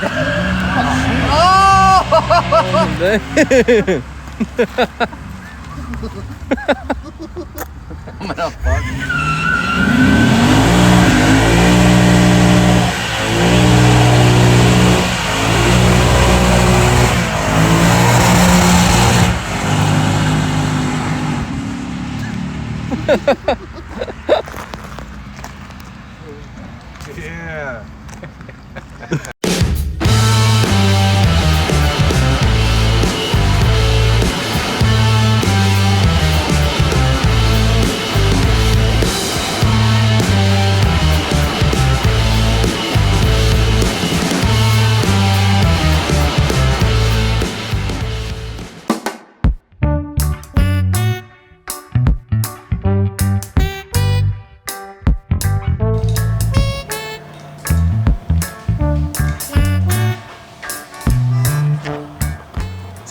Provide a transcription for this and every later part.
I'm gonna fuck. Yeah.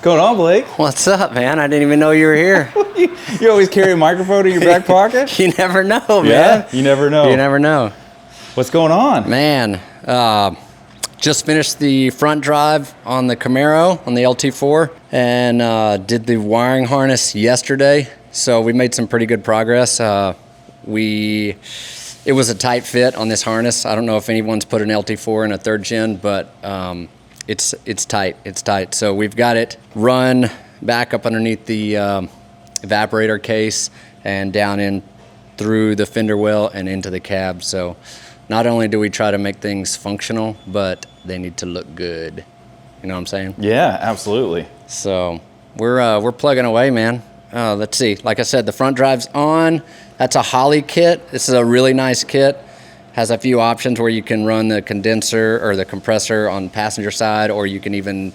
What's going on, Blake? What's up, man? I didn't even know you were here. You always carry a microphone in your back pocket? You never know, man. Yeah, you never know. You never know. What's going on? Man, just finished the front drive on the Camaro, on the LT4, and did the wiring harness yesterday. So we made some pretty good progress. It was a tight fit on this harness. I don't know if anyone's put an LT4 in a third gen, but it's tight. It's tight. So we've got it run back up underneath the evaporator case and down in through the fender well and into the cab. So not only do we try to make things functional, but they need to look good. You know what I'm saying? Yeah, absolutely. So we're plugging away, man. Let's see. Like I said, the front drive's on. That's a Holley kit. This is a really nice kit. Has a few options where you can run the condenser or the compressor on the passenger side, or you can even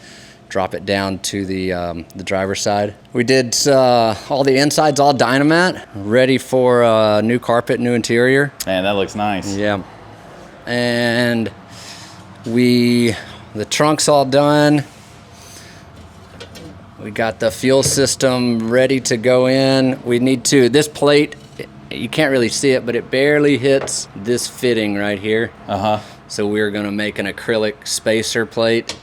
drop it down to the driver's side. We did all the insides, all Dynamat, ready for new carpet, new interior. Man, that looks nice. Yeah. And the trunk's all done. We got the fuel system ready to go in. We need to, this plate, you can't really see it, but it barely hits this fitting right here. Uh-huh. So we're gonna make an acrylic spacer plate,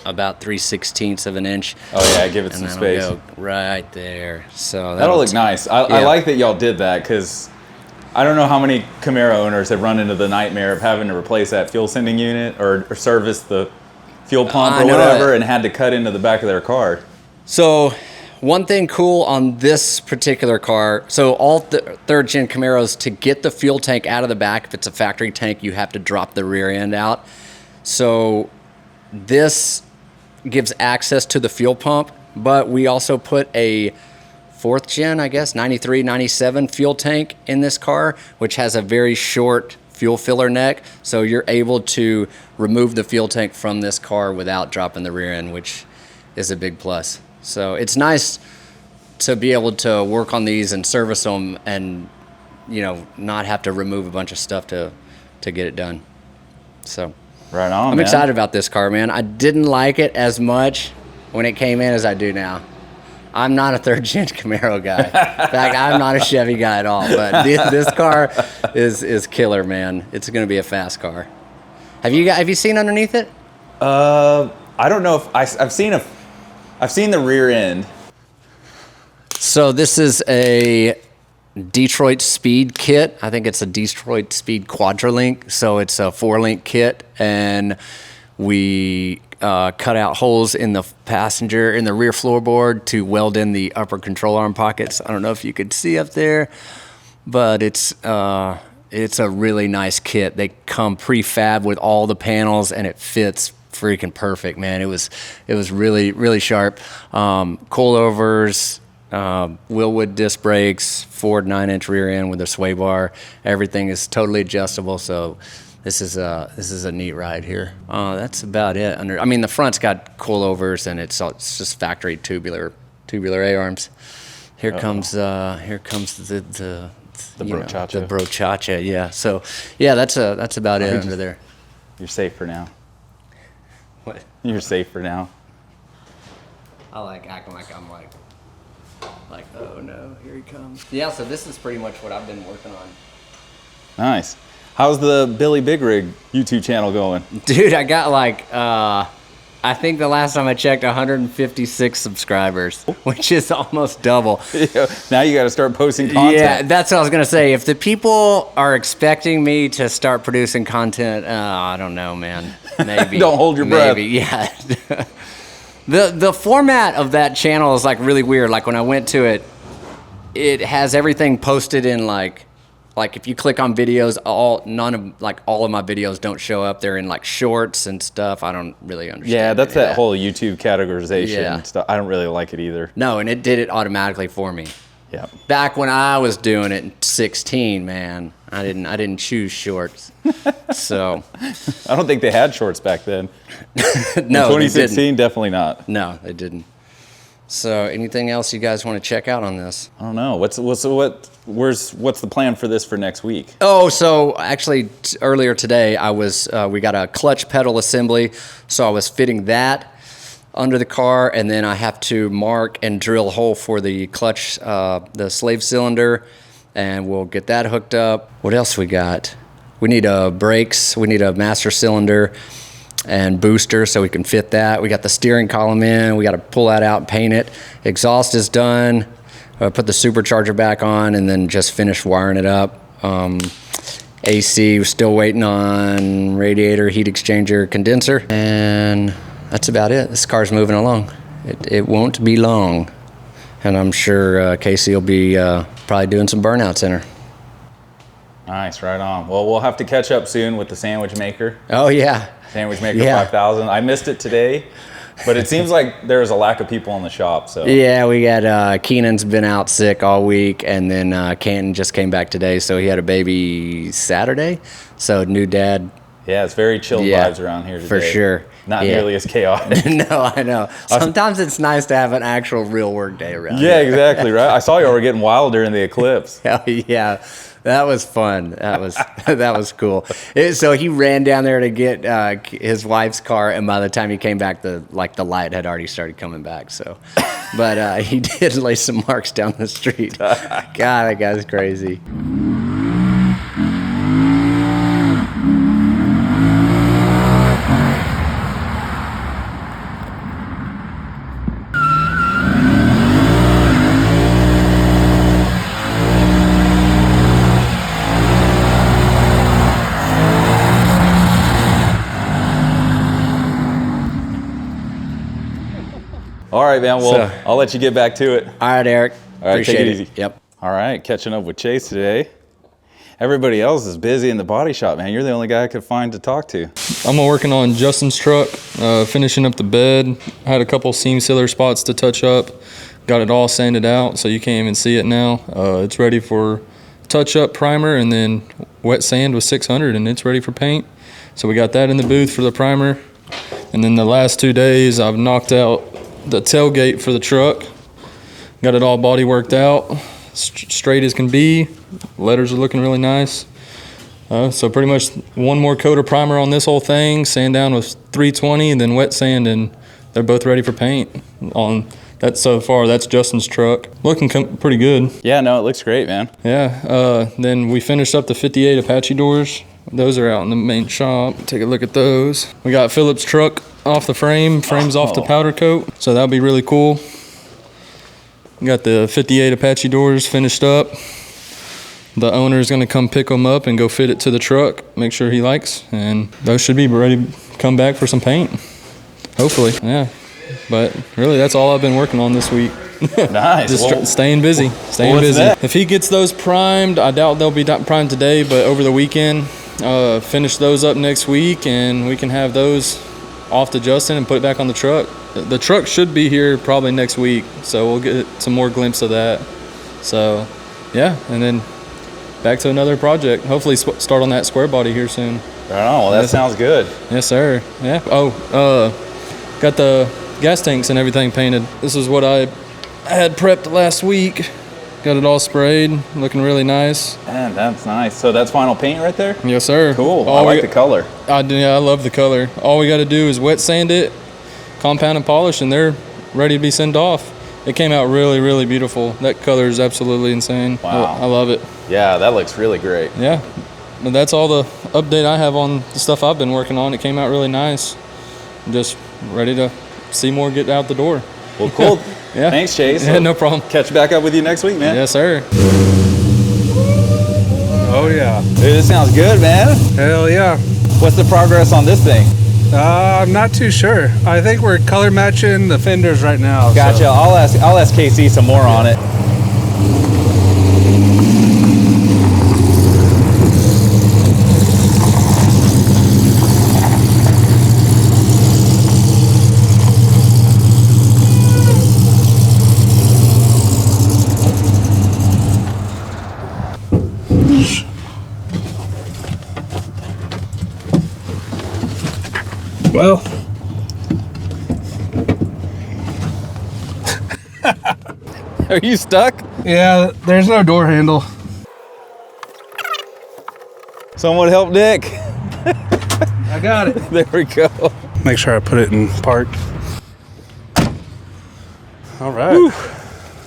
about 3/16 of an inch. Oh yeah, give it some and space. go right there. So That'll look nice. I like that y'all did that, because I don't know how many Camaro owners have run into the nightmare of having to replace that fuel sending unit or service the fuel pump or whatever, and had to cut into the back of their car. So one thing cool on this particular car, so all third gen Camaros, to get the fuel tank out of the back, if it's a factory tank, you have to drop the rear end out. So this gives access to the fuel pump, but we also put a fourth gen, I guess, 93, 97 fuel tank in this car, which has a very short fuel filler neck. So you're able to remove the fuel tank from this car without dropping the rear end, which is a big plus. So it's nice to be able to work on these and service them and, you know, not have to remove a bunch of stuff to get it done. So right on, I'm man. excited about this car, man. I didn't like it as much when it came in as I do now. I'm not a third gen Camaro guy. In fact, I'm not a Chevy guy at all, but this car is killer, man. It's going to be a fast car. Have you seen underneath it? I don't know if I've seen the rear end. So this is a Detroit Speed kit. I think it's a Detroit Speed Quadrolink. So it's a 4-link kit, and we cut out holes in the rear floorboard to weld in the upper control arm pockets. I don't know if you could see up there, but it's a really nice kit. They come prefab with all the panels, and it fits freaking perfect, man. It was really, really sharp. Coilovers, Willwood disc brakes, Ford 9-inch rear end with a sway bar. Everything is totally adjustable. So this is a neat ride here. That's about it. I mean, the front's got coilovers, and it's just factory tubular A-arms. Here comes the brochacha. The brochacha, yeah. So yeah, that's about it under there. You're safe for now. What? You're safe for now. I like acting like I'm like, oh no, here he comes. Yeah, so this is pretty much what I've been working on. Nice. How's the Billy Big Rig YouTube channel going? Dude, I got like, I think the last time I checked, 156 subscribers, which is almost double. Yeah, now you got to start posting content. Yeah, that's what I was going to say. If the people are expecting me to start producing content, I don't know, man. Maybe. Don't hold your breath. Maybe, yeah. The format of that channel is like really weird. Like when I went to it, it has everything posted in like if you click on videos, all of my videos don't show up. They're in like shorts and stuff. I don't really understand. Yeah, that's that whole YouTube categorization stuff. I don't really like it either. No, and it did it automatically for me. Yeah. Back when I was doing it in 16, man, I didn't choose shorts. So I don't think they had shorts back then. No, in 2016, definitely not. No, they didn't. So anything else you guys want to check out on this? I don't know. What's the plan for this for next week? Oh, so actually earlier today we got a clutch pedal assembly, so I was fitting that under the car, and then I have to mark and drill a hole for the clutch, the slave cylinder, and we'll get that hooked up. What else we got? We need brakes. We need a master cylinder and booster so we can fit that. We got the steering column in. We got to pull that out and paint it. Exhaust is done. Put the supercharger back on and then just finish wiring it up. AC, we're still waiting on radiator, heat exchanger, condenser, and that's about it. This car's moving along. It won't be long, and I'm sure Casey will be probably doing some burnouts in her. Nice, right on. Well, we'll have to catch up soon with the sandwich maker. Oh yeah. Sandwich Maker 5000. I missed it today, but it seems like there's a lack of people in the shop. So yeah, we got Keenan's been out sick all week, and then Canton just came back today, so he had a baby Saturday. So new dad. Yeah, it's very chilled vibes around here today. For sure. Not nearly as chaotic. No, I know. Sometimes it's nice to have an actual real work day around here. Yeah, exactly, right? I saw you were getting wild during the Eclipse. Oh, yeah. That was fun. That was cool. So he ran down there to get his wife's car, and by the time he came back, the light had already started coming back. So, but he did lay some marks down the street. God, that guy's crazy. All right, man. Well, I'll let you get back to it. All right, Eric. All right, Appreciate take it easy. Yep. All right, catching up with Chase today. Everybody else is busy in the body shop, man. You're the only guy I could find to talk to. I'm working on Justin's truck, finishing up the bed. I had a couple seam sealer spots to touch up. Got it all sanded out, so you can't even see it now. It's ready for touch-up primer and then wet sand with 600, and it's ready for paint. So we got that in the booth for the primer. And then the last 2 days, I've knocked out the tailgate for the truck. Got it all body worked out, straight as can be. Letters are looking really nice. So pretty much one more coat of primer on this whole thing, sand down with 320, and then wet sand, and they're both ready for paint. On that so far, that's Justin's truck. Looking pretty good. Yeah, no, it looks great, man. Yeah. Then we finished up the 58 Apache doors. Those are out in the main shop. Take a look at those. We got Philip's truck off the frames off the powder coat, so that'll be really cool. We got the 58 Apache doors finished up. The owner's gonna come pick them up and go fit it to the truck, make sure he likes, and those should be ready to come back for some paint, hopefully. Yeah, but really that's all I've been working on this week. Nice. Just staying busy. If he gets those primed, I doubt they'll be primed today, but over the weekend, finish those up next week, and we can have those off to Justin and put it back on the truck. The truck should be here probably next week, so we'll get some more glimpse of that. So, yeah, and then back to another project. Hopefully start on that square body here soon. Right on. Well, that sounds good. Yes, sir. Yeah. Got the gas tanks and everything painted. This is what I had prepped last week. Got it all sprayed, looking really nice. Man, that's nice. So that's final paint right there? Yes, sir. Cool. I like the color. I love the color. All we got to do is wet sand it, compound and polish, and they're ready to be sent off. It came out really, really beautiful. That color is absolutely insane. Wow. I love it. Yeah, that looks really great. Yeah. that's all the update I have on the stuff I've been working on. It came out really nice. I'm just ready to see more get out the door. Well, cool. Yeah. Thanks, Chase. Yeah, no problem. Catch back up with you next week, man. Yes, sir. Oh yeah. Dude, this sounds good, man. Hell yeah. What's the progress on this thing? I'm not too sure. I think we're color matching the fenders right now. Gotcha. So. I'll ask KC some more on it. Well. Are you stuck? Yeah, there's no door handle. Someone help Nick. I got it. There we go. Make sure I put it in park. All right. Whew.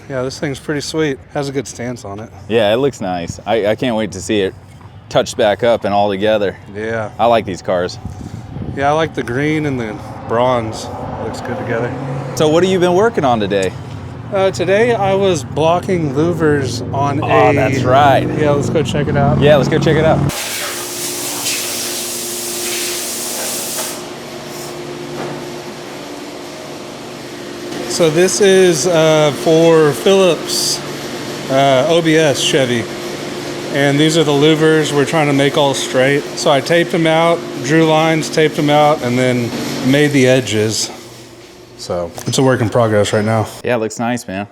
Yeah, this thing's pretty sweet. Has a good stance on it. Yeah, it looks nice. I can't wait to see it touched back up and all together. Yeah. I like these cars. Yeah, I like the green and the bronze. Looks good together. So what have you been working on today? Today I was blocking louvers on a... Oh, that's right. Yeah, let's go check it out. Yeah, let's go check it out. So this is for Phillips OBS Chevy. And these are the louvers we're trying to make all straight. So I taped them out, drew lines, taped them out, and then made the edges. So it's a work in progress right now. Yeah, it looks nice, man.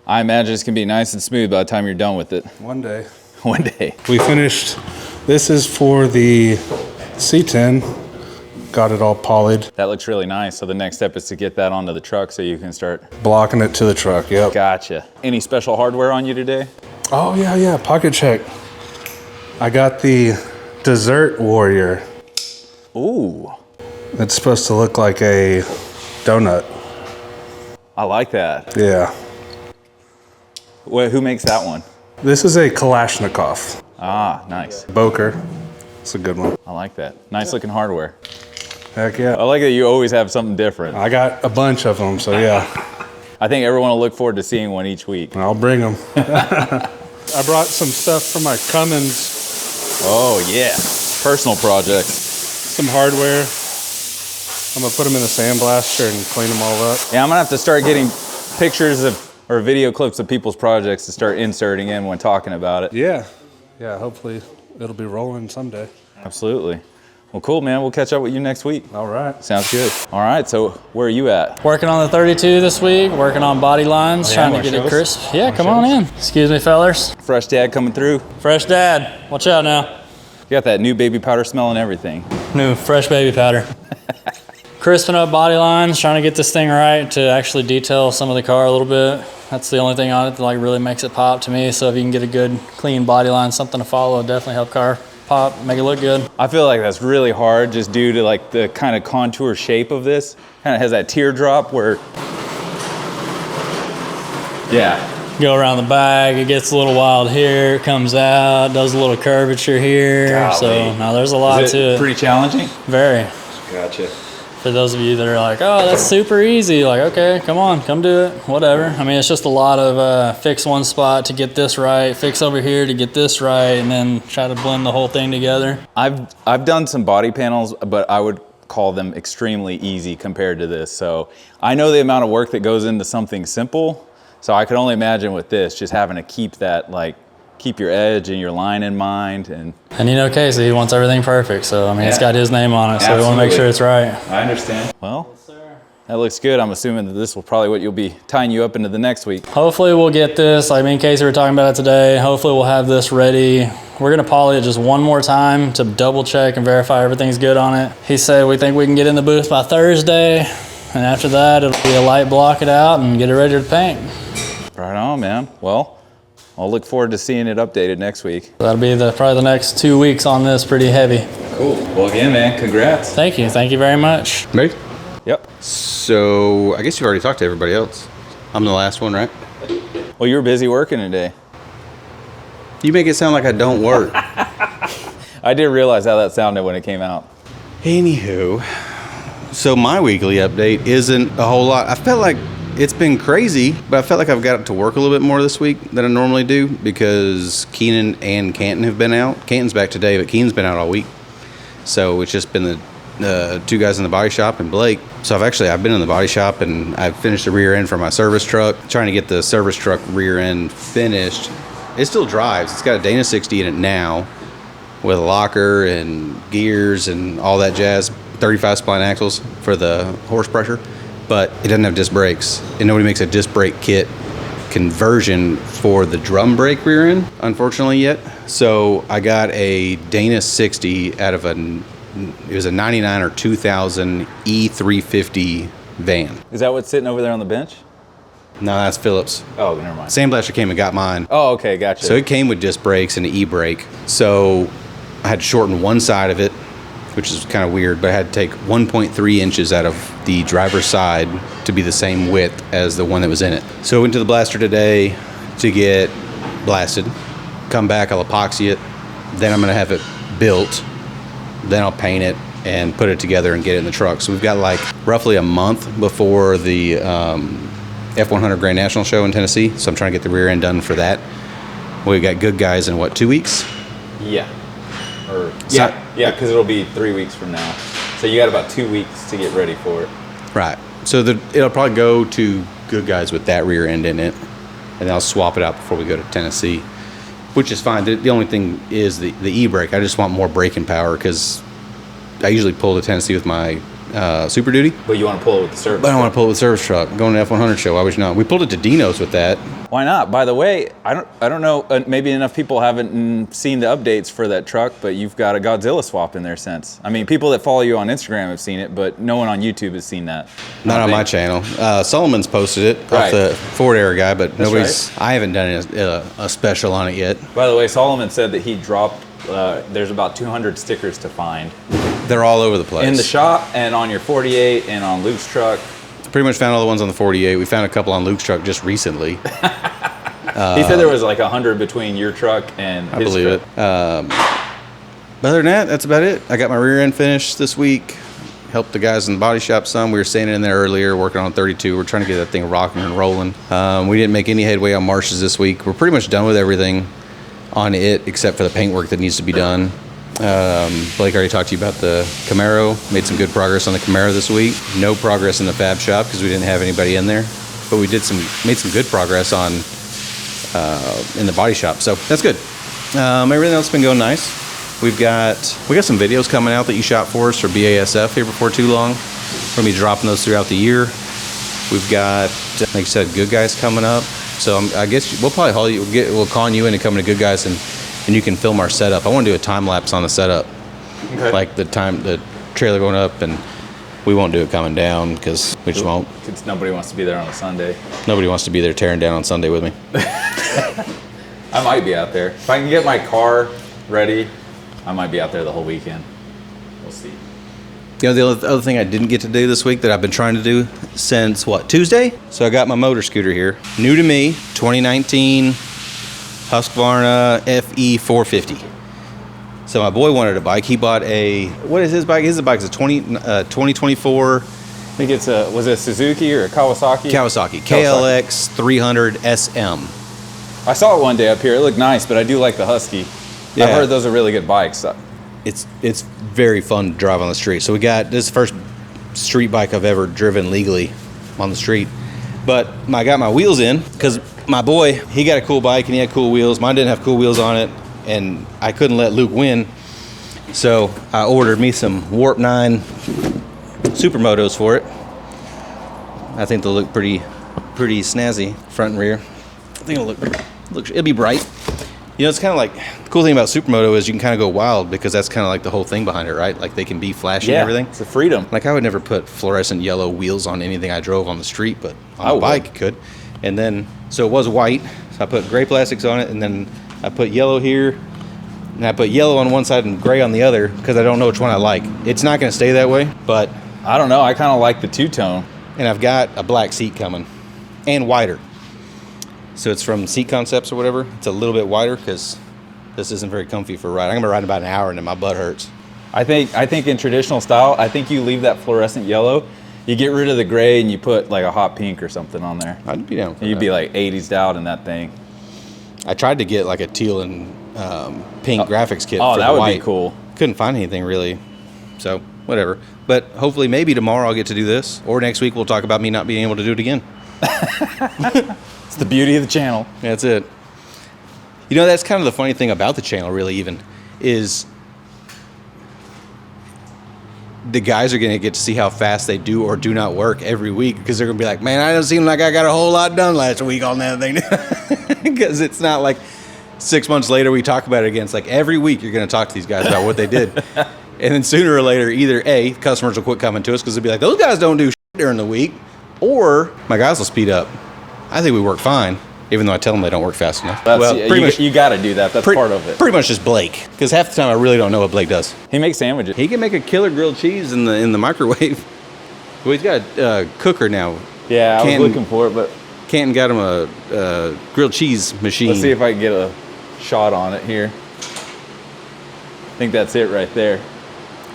I imagine it's gonna be nice and smooth by the time you're done with it. One day. One day. We finished, this is for the C10. Got it all polyed. That looks really nice. So the next step is to get that onto the truck so you can start blocking it to the truck, yep. Gotcha. Any special hardware on you today? Oh yeah, pocket check. I got the Desert Warrior. Ooh. It's supposed to look like a donut. I like that. Yeah. Wait, who makes that one? This is a Kalashnikov. Ah, nice. Boker. It's a good one. I like that. Nice looking hardware. Heck yeah. I like that you always have something different. I got a bunch of them, so yeah. I think everyone will look forward to seeing one each week. I'll bring them. I brought some stuff for my Cummins. Oh yeah, personal projects. Some hardware. I'm gonna put them in the sandblaster and clean them all up. Yeah, I'm gonna have to start getting pictures of or video clips of people's projects to start inserting in when talking about it. Yeah, hopefully it'll be rolling someday. Absolutely. Well, cool, man. We'll catch up with you next week. All right. Sounds good. All right, so where are you at? Working on the 32 this week, working on body lines, trying to get it crisp. Yeah, come on in. Excuse me, fellers. Fresh dad coming through. Fresh dad. Watch out now. You got that new baby powder smell and everything. New fresh baby powder. Crisping up body lines, trying to get this thing right to actually detail some of the car a little bit. That's the only thing on it that like really makes it pop to me. So if you can get a good clean body line, something to follow, it'll definitely help car pop, make it look good. I feel like that's really hard just due to like the kind of contour shape of this. Kind of has that teardrop where, yeah. Go around the back, it gets a little wild here, it comes out, does a little curvature here. Golly. So now there's a lot Is to it it. Pretty challenging? Very. Gotcha. For those of you that are like, oh, that's super easy. Like, okay, come on, come do it, whatever. I mean, it's just a lot of fix one spot to get this right, fix over here to get this right, and then try to blend the whole thing together. I've done some body panels, but I would call them extremely easy compared to this. So I know the amount of work that goes into something simple. So I can only imagine with this, just having to keep that, like, keep your edge and your line in mind. And you know, Casey, he wants everything perfect. So, I mean, yeah. It's got his name on it. So Absolutely. we want to make sure it's right. I understand. Well, that looks good. I'm assuming that this will probably what you'll be tying you up into the next week. Hopefully we'll get this. Like me and Casey were talking about it today. Hopefully we'll have this ready. We're going to poly it just one more time to double check and verify everything's good on it. He said we think we can get in the booth by Thursday. And after that, it'll be a light block it out and get it ready to paint. Right on, man. Well, I'll look forward to seeing it updated next week. That'll be probably the next 2 weeks on this, pretty heavy. Cool. Well, again, man, congrats. Thank you very much. Ready? Yep. So I guess you've already talked to everybody else. I'm the last one, right? Well, you were busy working today. You make it sound like I don't work. I did realize how that sounded when it came out. Anywho, so my weekly update isn't a whole lot. I felt like it's been crazy, but I felt like I've got to work a little bit more this week than I normally do because Keenan and Canton have been out. Canton's back today, but Keenan's been out all week. So it's just been the two guys in the body shop and Blake. So I've been in the body shop and I've finished the rear end for my service truck, trying to get the service truck rear end finished. It still drives. It's got a Dana 60 in it now with a locker and gears and all that jazz, 35 spline axles for the horse pressure, but it doesn't have disc brakes. And nobody makes a disc brake kit conversion for the drum brake rear end, unfortunately, yet. So I got a Dana 60 out of it was a 99 or 2000 E350 van. Is that what's sitting over there on the bench? No, that's Phillips. Oh, never mind. Sandblaster came and got mine. Oh, okay, gotcha. So it came with disc brakes and an e-brake. So I had to shorten one side of it, which is kind of weird, but I had to take 1.3 inches out of the driver's side to be the same width as the one that was in it. So I went to the blaster today to get blasted. Come back, I'll epoxy it. Then I'm going to have it built. Then I'll paint it and put it together and get it in the truck. So we've got like roughly a month before the F100 Grand National Show in Tennessee. So I'm trying to get the rear end done for that. We got good guys in what, 2 weeks? Yeah. Yeah, because it'll be 3 weeks from now. So you got about 2 weeks to get ready for it. Right. So it'll probably go to good guys with that rear end in it, and then I'll swap it out before we go to Tennessee, which is fine. The only thing is the e-brake. I just want more braking power because I usually pull to Tennessee with my Super Duty. But you want to pull it with the service But I don't want to pull it with the service truck. Going to F100 show, why would you not? We pulled it to Dino's with that. Why not? By the way, I don't know. Maybe enough people haven't seen the updates for that truck, but you've got a Godzilla swap in there since. I mean, people that follow you on Instagram have seen it, but no one on YouTube has seen that. Not on my channel. Solomon's posted it off the Ford Era guy, but nobody's. Right. I haven't done a special on it yet. By the way, Solomon said that he dropped. There's about 200 stickers to find. They're all over the place. In the shop and on your 48 and on Luke's truck. Pretty much found all the ones on the 48. We found a couple on Luke's truck just recently. He said there was like 100 between your truck and his I believe truck. it. But other than that, that's about it. I got my rear end finished this week. Helped the guys in the body shop some. We were standing in there earlier working on 32. We're trying to get that thing rocking and rolling. We didn't make any headway on marshes this week. We're pretty much done with everything on it except for the paint work that needs to be done. Blake already talked to you about the Camaro. Made some good progress on the Camaro this week. No progress in the fab shop because we didn't have anybody in there. But we made some good progress on in the body shop. So that's good. Everything else has been going nice. We got some videos coming out that you shot for us for BASF here before too long. We're gonna be dropping those throughout the year. We've got, like you said, Good Guys coming up. So I guess we'll probably haul you. We'll con you in and come to Good Guys and you can film our setup. I want to do a time lapse on the setup, okay. Like the trailer going up, and we won't do it coming down because we just won't. Because nobody wants to be there on a Sunday. Nobody wants to be there tearing down on Sunday with me. I might be out there if I can get my car ready. I might be out there the whole weekend. We'll see. You know, the other thing I didn't get to do this week that I've been trying to do since, Tuesday? So I got my motor scooter here. New to me, 2019 Husqvarna FE 450. So my boy wanted a bike. He bought what is his bike? His bike is a 2024. I think was it a Suzuki or a Kawasaki? Kawasaki. KLX 300 SM. I saw it one day up here. It looked nice, but I do like the Husky. Yeah. I've heard those are really good bikes. It's very fun to drive on the street. So this is the first street bike I've ever driven legally on the street. But I got my wheels in because my boy, he got a cool bike and he had cool wheels. Mine didn't have cool wheels on it, and I couldn't let Luke win. So I ordered me some Warp 9 Supermotos for it. I think they'll look pretty snazzy, front and rear. I think it'll be bright. You know, it's kind of like, the cool thing about Supermoto is you can kind of go wild because that's kind of like the whole thing behind it, right? Like they can be flashy and everything. It's a freedom. Like I would never put fluorescent yellow wheels on anything I drove on the street, but on a bike could. And then, so it was white, so I put gray plastics on it, and then I put yellow here, and I put yellow on one side and gray on the other because I don't know which one I like. It's not going to stay that way, but I don't know. I kind of like the two-tone. And I've got a black seat coming and wider. So it's from Seat Concepts or whatever. It's a little bit wider because this isn't very comfy for a ride. I'm gonna ride about an hour and then my butt hurts. I think in traditional style, I think you leave that fluorescent yellow, you get rid of the gray and you put like a hot pink or something on there. I'd be down for You'd that. be like 80s out in that thing. I tried to get like a teal and pink graphics kit. Oh, for that the would white. be cool. Couldn't find anything really, so whatever. But hopefully, maybe tomorrow I'll get to do this, or next week we'll talk about me not being able to do it again. It's the beauty of the channel. That's it. You know, that's kind of the funny thing about the channel, really, even, is the guys are going to get to see how fast they do or do not work every week, because they're going to be like, man, I don't seem like I got a whole lot done last week on that thing. Because it's not like 6 months later we talk about it again. It's like every week you're going to talk to these guys about what they did. And then sooner or later, either A, customers will quit coming to us because they'll be like, those guys don't do shit during the week, or my guys will speed up. I think we work fine, even though I tell them they don't work fast enough. You got to do that. That's part of it. Pretty much just Blake, because half the time I really don't know what Blake does. He makes sandwiches. He can make a killer grilled cheese in the microwave. Well, he's got a cooker now. Yeah, I was Canton- looking for it, but Canton got him a grilled cheese machine. let's see if I can get a shot on it here. I think that's it right there.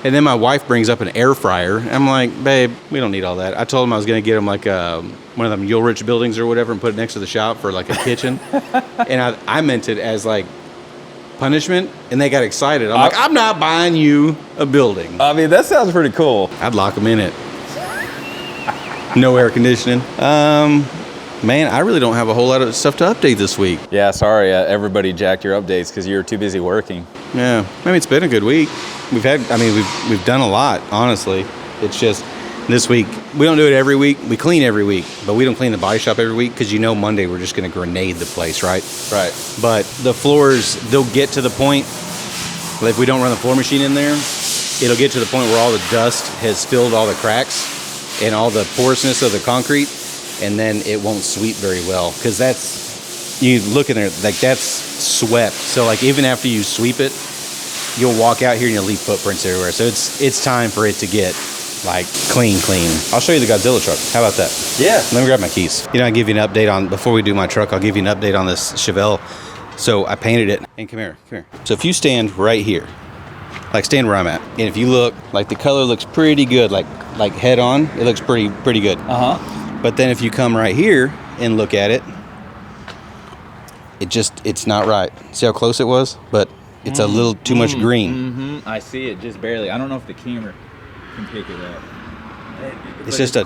And then my wife brings up an air fryer. I'm like, babe, we don't need all that. I told him I was going to get him like one of them Ulrich buildings or whatever and put it next to the shop for like a kitchen. And I meant it as like punishment, and they got excited. I'm like, I'm not buying you a building. I mean, that sounds pretty cool. I'd lock them in it. No air conditioning. Man, I really don't have a whole lot of stuff to update this week. Yeah, sorry, everybody jacked your updates because you were too busy working. Yeah, I mean, it's been a good week. We've done a lot, honestly. It's just this week, we don't do it every week. We clean every week, but we don't clean the body shop every week because Monday we're just going to grenade the place, right? Right. But the floors, they'll get to the point, like if we don't run the floor machine in there, it'll get to the point where all the dust has filled all the cracks and all the porousness of the concrete, and then it won't sweep very well because you look in there, like that's swept. So like even after you sweep it, you'll walk out here and you'll leave footprints everywhere. So it's time for it to get like clean. I'll show you the Godzilla truck. How about that? Yeah. Let me grab my keys. I'll give you an update on, before we do my truck, I'll give you an update on this Chevelle. So I painted it. And come here. So if you stand right here, like stand where I'm at, and if you look, like the color looks pretty good, like head on, it looks pretty good. Uh-huh. But then if you come right here and look at it, it's not right. See how close it was? But it's a little too much green. Mm-hmm. I see it just barely. I don't know if the camera can pick it up. It's just a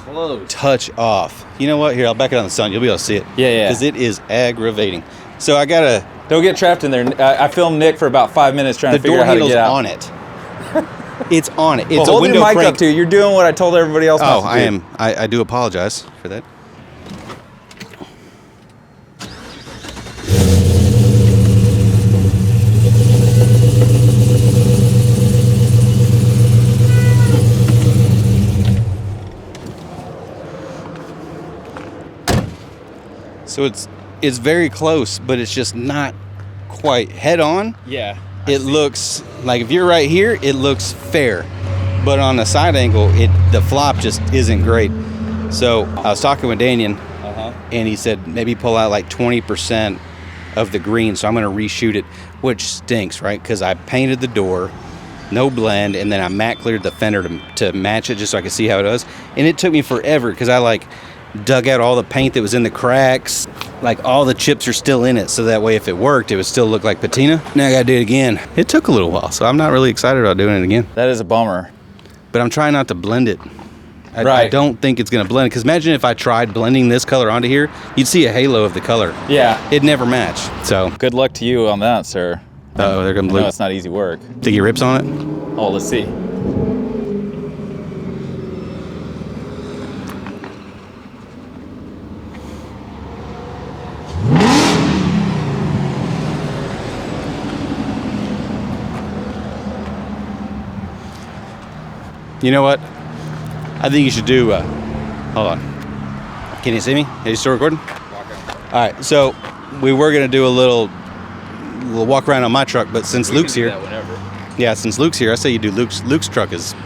touch off. You know what? Here, I'll back it on the sun. You'll be able to see it. Yeah. Because it is aggravating. So I gotta. Don't get trapped in there. I filmed Nick for about 5 minutes trying The to figure door out how to handle's get out. on it. It's on it. It's Well, a hold window your mic crank. up too. You're doing what I told everybody else. Oh, not to I do. am. I do apologize for that. So it's very close, but it's just not quite head on. Yeah. It looks like if you're right here, it looks fair, but on the side angle, the flop just isn't great. So I was talking with Daniel, and he said maybe pull out like 20% of the green. So I'm going to reshoot it, which stinks, right? Because I painted the door, no blend, and then I matte cleared the fender to match it just so I could see how it does. And it took me forever because I dug out all the paint that was in the cracks. Like all the chips are still in it, so that way if it worked, it would still look like patina. Now I gotta do it again. It took a little while, so I'm not really excited about doing it again. That is a bummer. But I'm trying not to blend it. I Right. don't think it's gonna blend, because imagine if I tried blending this color onto here, you'd see a halo of the color. Yeah. It'd never match. So, Good luck to you on that, sir. oh, there comes I know Luke. it's not easy work. Think he rips on it? Oh, let's see. You know what? I think you should do, hold on. Can you see me? Are you still recording? All right, so we were gonna do a little walk around on my truck, but since Luke's here, yeah, since Luke's here, I say you do Luke's truck is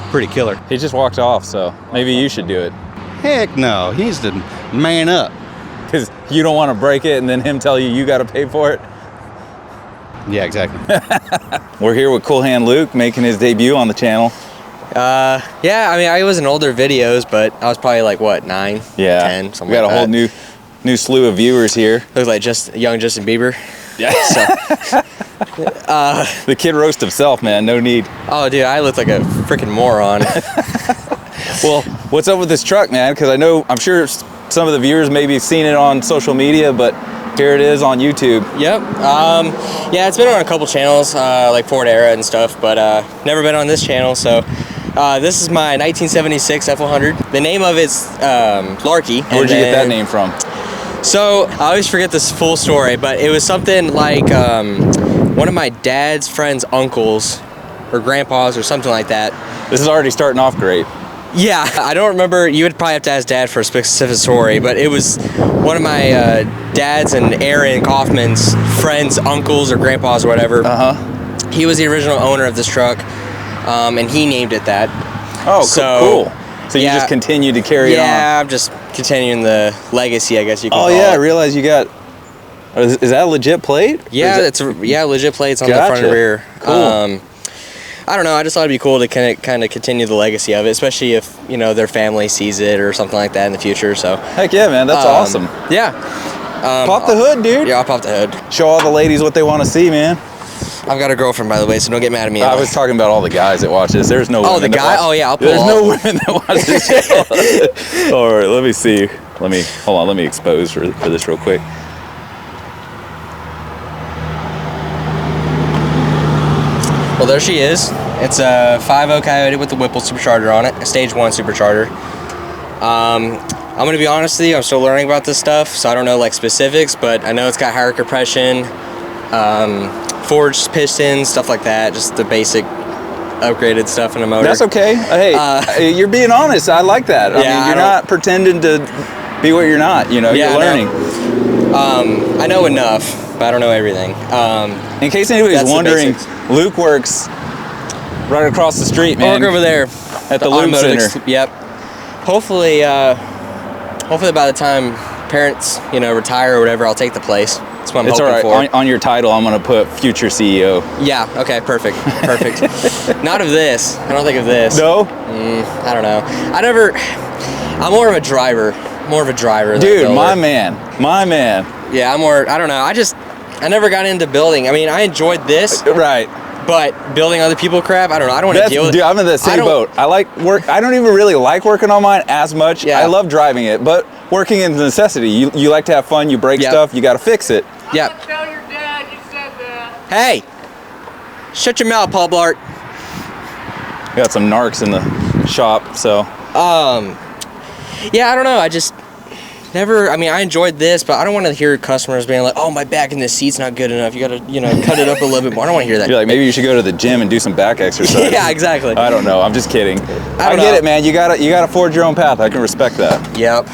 pretty killer. He just walked off, so maybe you should do it. Heck no, he needs to man up. Because you don't want to break it and then him tell you got to pay for it. Yeah, exactly. We're here with Cool Hand Luke making his debut on the channel. Yeah, I mean, I was in older videos, but I was probably like, what, 9, 10, something like that. We got a whole new slew of viewers here. Looks like just young Justin Bieber. Yeah. The kid roast himself, man. No need. Oh, dude, I look like a freaking moron. Well, what's up with this truck, man? Because I'm sure some of the viewers maybe have seen it on social media, but here it is on YouTube. Yep. Yeah, it's been on a couple channels, like Ford Era and stuff, but never been on this channel. So this is my 1976 F100. The name of it's Larky. Where'd you get that name from? So I always forget this full story, but it was something like one of my dad's friend's uncles or grandpas or something like that. This is already starting off great. Yeah, I don't remember. You would probably have to ask Dad for a specific story, but it was one of my dad's and Aaron Kaufman's friends, uncles or grandpas or whatever. He was the original owner of this truck, and he named it that. Oh, cool. So you just continue to carry it on. Yeah, I'm just continuing the legacy, I guess you can call it. Oh yeah, I realized you got. Is that a legit plate? Yeah, legit plates on the front and rear. Cool. I don't know. I just thought it'd be cool to kind of continue the legacy of it, especially if their family sees it or something like that in the future. So heck yeah, man, that's awesome. Yeah. Pop the hood, dude. Yeah, I'll pop the hood. Show all the ladies what they want to see, man. I've got a girlfriend, by the way, so don't get mad at me. I was talking about all the guys that watch this. There's no. Oh, the guy. Oh yeah, I'll pull. There's no women that watch this. All right, let me see. Hold on. Let me expose for this real quick. Well, there she is. It's a 5.0 Coyote with the Whipple supercharger on it, a stage 1 supercharger. I'm gonna be honest with you, I'm still learning about this stuff, so I don't know like specifics, but I know it's got higher compression, forged pistons, stuff like that, just the basic upgraded stuff in a motor. That's okay. Hey, you're being honest. I like that. I mean, you're not pretending to be what you're not. You're learning. I know enough, but I don't know everything. In case anybody's wondering, Luke works right across the street, man. I work over there at the Lube Center. Yep. Hopefully by the time parents, retire or whatever, I'll take the place. That's what I'm hoping all right. for. On your title, I'm gonna put future CEO. Yeah. Okay. Perfect. Not of this. I don't think of this. No. I don't know. I'm more of a driver. Dude, my man. Yeah, I don't know. I never got into building. I mean, I enjoyed this. Right. But building other people crap, I don't know. I don't want to deal with it. Dude, I'm in the same boat. I like work. I don't even really like working on mine as much. Yeah. I love driving it, but working is a necessity. You like to have fun. You break stuff. You got to fix it. Yeah. Tell your dad you said that. Hey, shut your mouth, Paul Blart. We got some narcs in the shop, so. Yeah, I don't know. I just never. I mean, I enjoyed this, but I don't want to hear customers being like, "Oh, my back in this seat's not good enough. You got to, cut it up a little bit more." I don't want to hear that. You're like, maybe you should go to the gym and do some back exercise. Yeah, exactly. I don't know. I'm just kidding. I get it, man. You gotta forge your own path. I can respect that. Yep.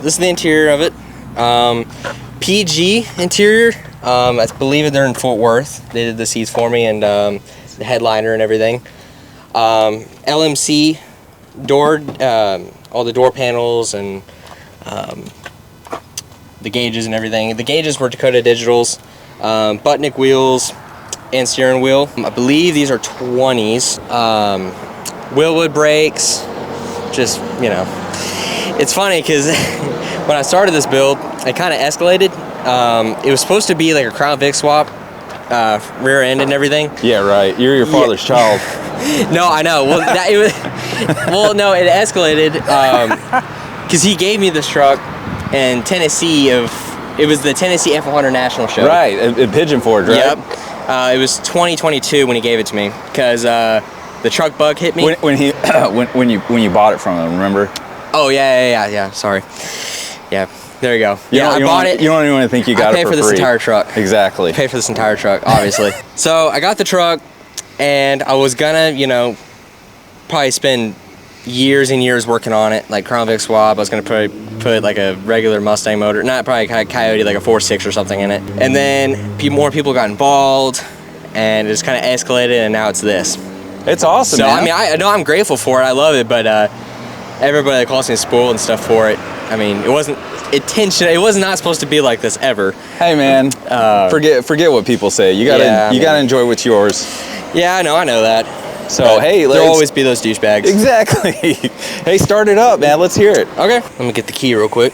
This is the interior of it. PG interior. I believe they're in Fort Worth. They did the seats for me and the headliner and everything. LMC door, all the door panels and the gauges and everything. The gauges were Dakota Digitals. Butnick wheels and steering wheel. I believe these are 20s. Willwood brakes. Just, it's funny because when I started this build, it kind of escalated. It was supposed to be like a Crown Vic swap, rear end and everything. Yeah, right. You're your father's child. No, I know. Well, no, it escalated because he gave me this truck in Tennessee. It was the Tennessee F100 National Show. Right, in Pigeon Forge, right? Yep. It was 2022 when he gave it to me because the truck bug hit me. When you bought it from him, remember? Oh yeah. Sorry. Yeah. There you go. I bought it. You don't even think you got it for free. I paid for this entire truck. Exactly. I paid for this entire truck, obviously. So I got the truck, and I was gonna, probably spend years and years working on it, like Crown Vic swap. I was gonna put like a regular Mustang motor, not probably a Coyote, like a 4.6 or something in it. And then more people got involved, and it just kind of escalated, and now it's this. It's awesome, so, man. I mean, I know I'm grateful for it. I love it, but everybody that calls me spoiled and stuff for it, I mean, it wasn't intentional. It was not supposed to be like this ever. Hey man, forget what people say. You gotta enjoy what's yours. Yeah, I know that. So But hey, there'll always be those douchebags. exactly. Hey, start it up, man. Let's hear it. Okay, let me get the key real quick.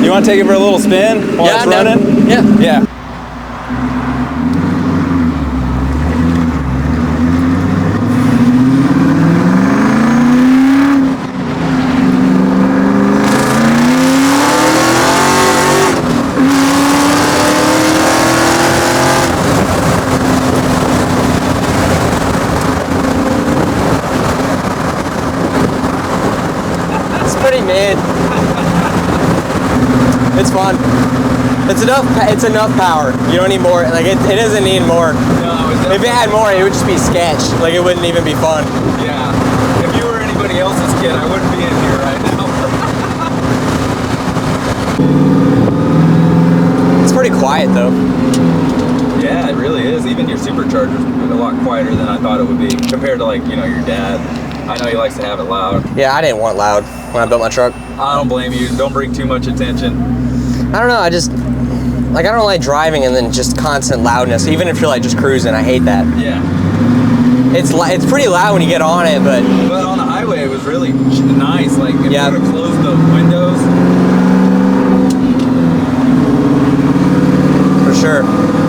You want to take it for a little spin while it's running? Yeah. Yeah. It's pretty mid. It's fun. It's enough power. You don't need more. Like it doesn't need more. No, If it had more, it would just be sketch. Like it wouldn't even be fun. Yeah. If you were anybody else's kid, I wouldn't be in here right now. It's pretty quiet though. Yeah, it really is. Even your supercharger's a lot quieter than I thought it would be compared to like, your dad. I know he likes to have it loud. Yeah, I didn't want loud when I built my truck. I don't blame you. Don't bring too much attention. I don't know. I don't like driving and then just constant loudness. Even if you're like just cruising, I hate that. Yeah. It's pretty loud when you get on it, but on the highway, it was really nice. Like, if Yeah. you would have closed the windows. for sure.